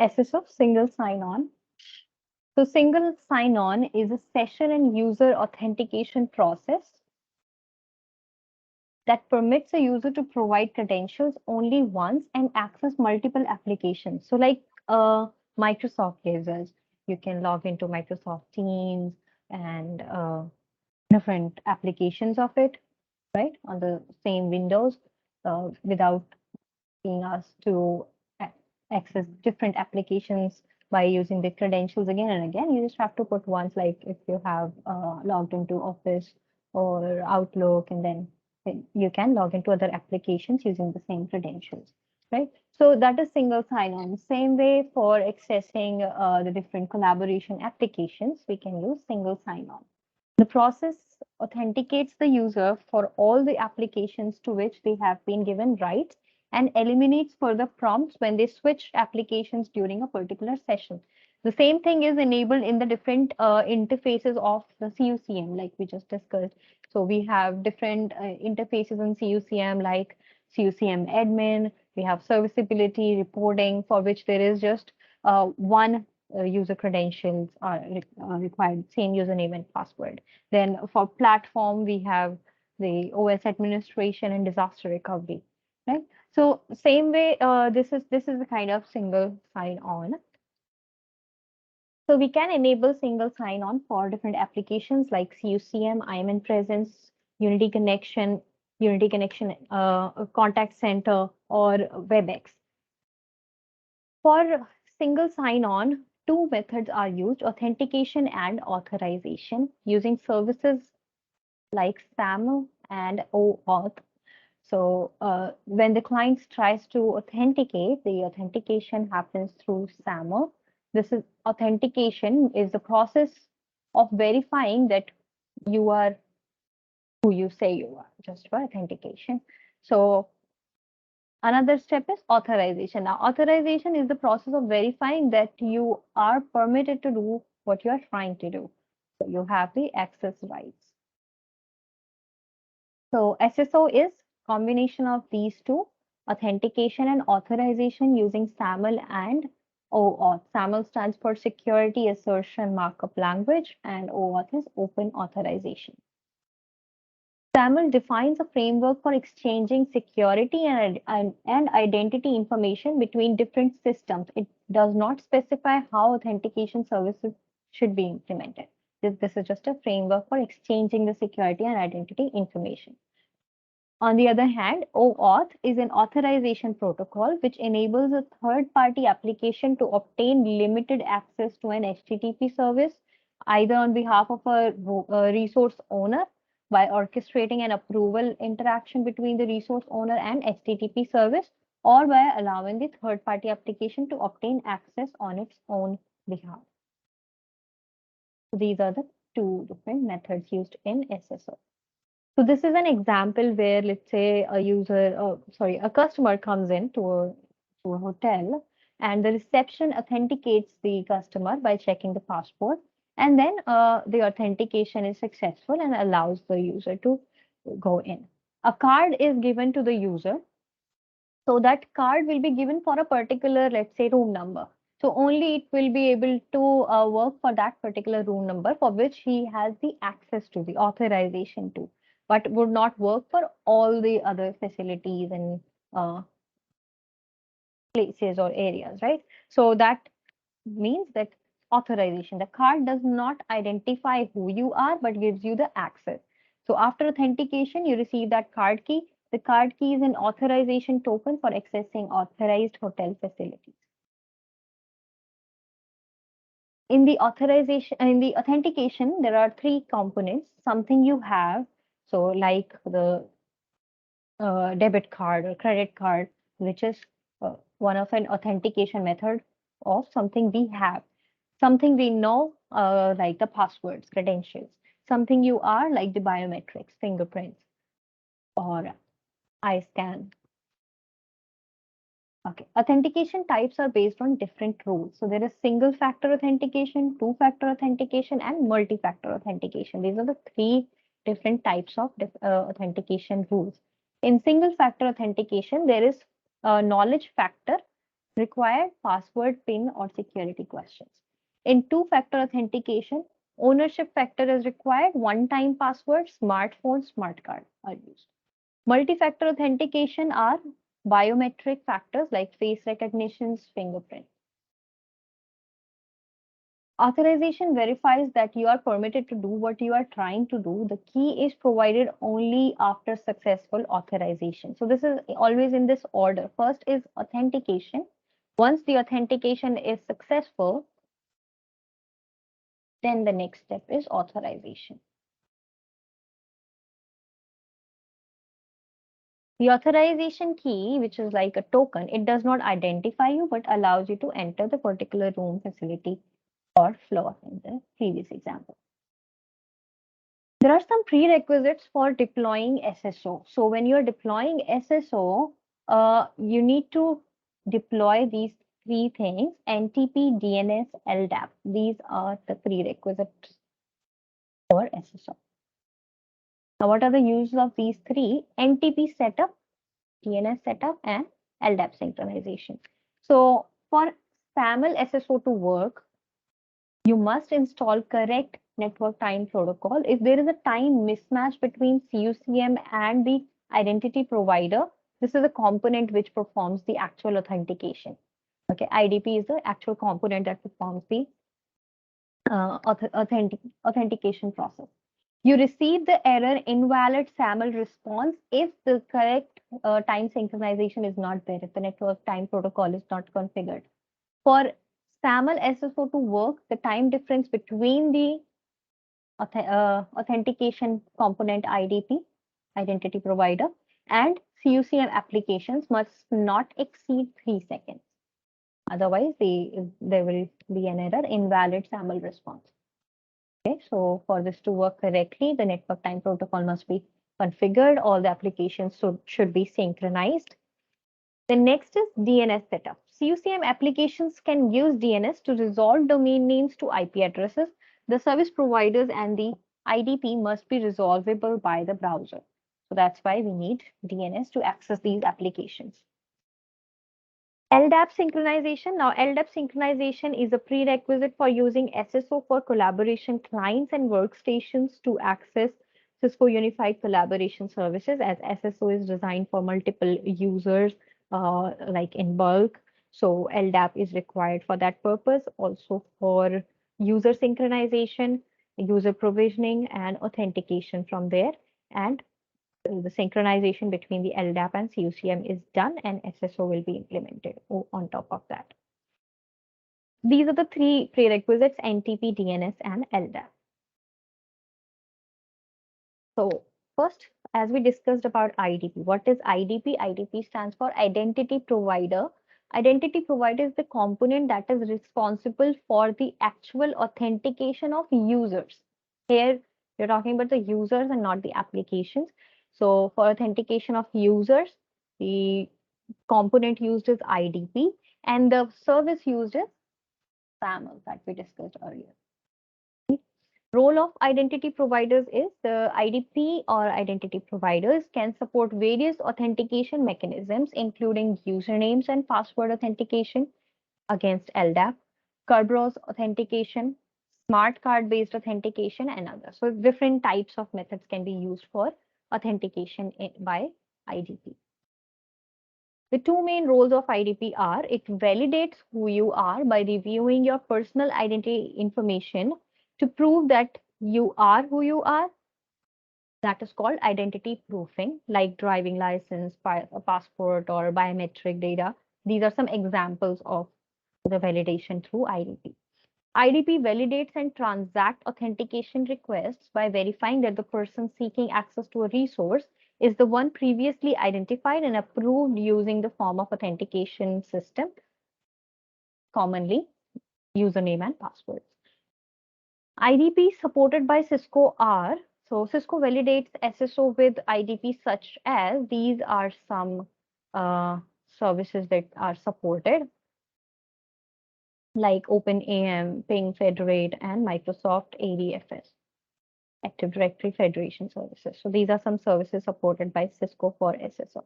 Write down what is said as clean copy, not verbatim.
SSO, single sign-on. So single sign-on is a session and user authentication process that permits a user to provide credentials only once and access multiple applications. So like Microsoft gives us, you can log into Microsoft Teams and different applications of it, right, on the same Windows without being asked to access different applications by using the credentials again and again. You just have to put once, like if you have logged into Office or Outlook, and then you can log into other applications using the same credentials, right? So that is single sign-on. Same way for accessing the different collaboration applications, we can use single sign-on. The process authenticates the user for all the applications to which they have been given rights and eliminates further prompts when they switch applications during a particular session. The same thing is enabled in the different interfaces of the CUCM, like we just discussed. So we have different interfaces in CUCM, like CUCM admin, we have serviceability reporting, for which there is just one user credentials are required, same username and password. Then for platform, we have the OS administration and disaster recovery, right? So same way, this is the kind of single sign-on. So we can enable single sign-on for different applications like CUCM, IMN presence, Unity connection, contact center, or WebEx. For single sign-on, two methods are used: authentication and authorization, using services like SAML and OAuth. So when the client tries to authenticate, the authentication happens through SAML. This is authentication is the process of verifying that you are who you say you are, just for authentication. So another step is authorization. Now, authorization is the process of verifying that you are permitted to do what you are trying to do. So you have the access rights. So SSO is combination of these two, authentication and authorization using SAML and OAuth. SAML stands for Security Assertion Markup Language, and OAuth is Open Authorization. SAML defines a framework for exchanging security and identity information between different systems. It does not specify how authentication services should be implemented. This is just a framework for exchanging the security and identity information. On the other hand, OAuth is an authorization protocol which enables a third-party application to obtain limited access to an HTTP service, either on behalf of a resource owner by orchestrating an approval interaction between the resource owner and HTTP service, or by allowing the third-party application to obtain access on its own behalf. So these are the two different methods used in SSO. So this is an example where, let's say, a customer comes in to a hotel, and the reception authenticates the customer by checking the passport, and then the authentication is successful and allows the user to go in. A card is given to the user. So that card will be given for a particular, let's say, room number. So only it will be able to work for that particular room number for which he has the access to, the authorization to, but would not work for all the other facilities and places or areas, right? So that means that authorization, the card does not identify who you are, but gives you the access. So after authentication, you receive that card key. The card key is an authorization token for accessing authorized hotel facilities. In the authentication, there are three components: something you have, so like the debit card or credit card, which is one of an authentication method of something we have. Something we know, like the passwords, credentials. Something you are, like the biometrics, fingerprints, or eye scan. Okay, authentication types are based on different rules. So there is single factor authentication, two-factor authentication, and multi-factor authentication. These are the three different types of authentication rules. In single factor authentication, there is a knowledge factor required password, PIN, or security questions. In two-factor authentication, ownership factor is required. One-time password, smartphone, smart card are used. Multi-factor authentication are biometric factors like face recognitions, fingerprint. Authorization verifies that you are permitted to do what you are trying to do. The key is provided only after successful authorization. So this is always in this order. First is authentication. Once the authentication is successful, then the next step is authorization. The authorization key, which is like a token, it does not identify you but allows you to enter the particular room, facility, or floor in the previous example. There are some prerequisites for deploying SSO. So when you're deploying SSO, you need to deploy these three things: NTP, DNS, LDAP. These are the prerequisites for SSO. Now, what are the uses of these three? NTP setup, DNS setup, and LDAP synchronization. So for SAML SSO to work, you must install correct network time protocol. If there is a time mismatch between CUCM and the identity provider, this is a component which performs the actual authentication. Okay, IDP is the actual component that performs the authentication process. You receive the error invalid SAML response if the correct time synchronization is not there, if the network time protocol is not configured. For SAML SSO to work, the time difference between the authentication component IDP, identity provider, and CUCM applications must not exceed 3 seconds. Otherwise, there will be an error, invalid SAML response. Okay, so for this to work correctly, the network time protocol must be configured. All the applications should be synchronized. The next is DNS setup. CUCM applications can use DNS to resolve domain names to IP addresses. The service providers and the IDP must be resolvable by the browser. So that's why we need DNS to access these applications. LDAP synchronization. Now, LDAP synchronization is a prerequisite for using SSO for collaboration clients and workstations to access Cisco Unified Collaboration Services, as SSO is designed for multiple users, like in bulk. So LDAP is required for that purpose, also for user synchronization, user provisioning, and authentication from there. And the synchronization between the LDAP and CUCM is done, and SSO will be implemented on top of that. These are the three prerequisites: NTP, DNS, and LDAP. So first, as we discussed about IDP, what is IDP? IDP stands for Identity Provider. Identity Provider is the component that is responsible for the actual authentication of users. Here, you're talking about the users and not the applications. So for authentication of users, the component used is IDP, and the service used is SAML that we discussed earlier. Role of identity providers is the IDP or identity providers can support various authentication mechanisms, including usernames and password authentication against LDAP, Kerberos authentication, smart card based authentication, and others. So different types of methods can be used for authentication by IDP. The two main roles of IDP are: it validates who you are by reviewing your personal identity information to prove that you are who you are. That is called identity proofing, like driving license, passport, or biometric data. These are some examples of the validation through IDP. IDP validates and transacts authentication requests by verifying that the person seeking access to a resource is the one previously identified and approved using the form of authentication system, commonly username and passwords. IDP supported by Cisco are, so Cisco validates SSO with IDP such as these are some services that are supported, like OpenAM, Ping Federate, and Microsoft ADFS, Active Directory Federation Services. So these are some services supported by Cisco for SSO.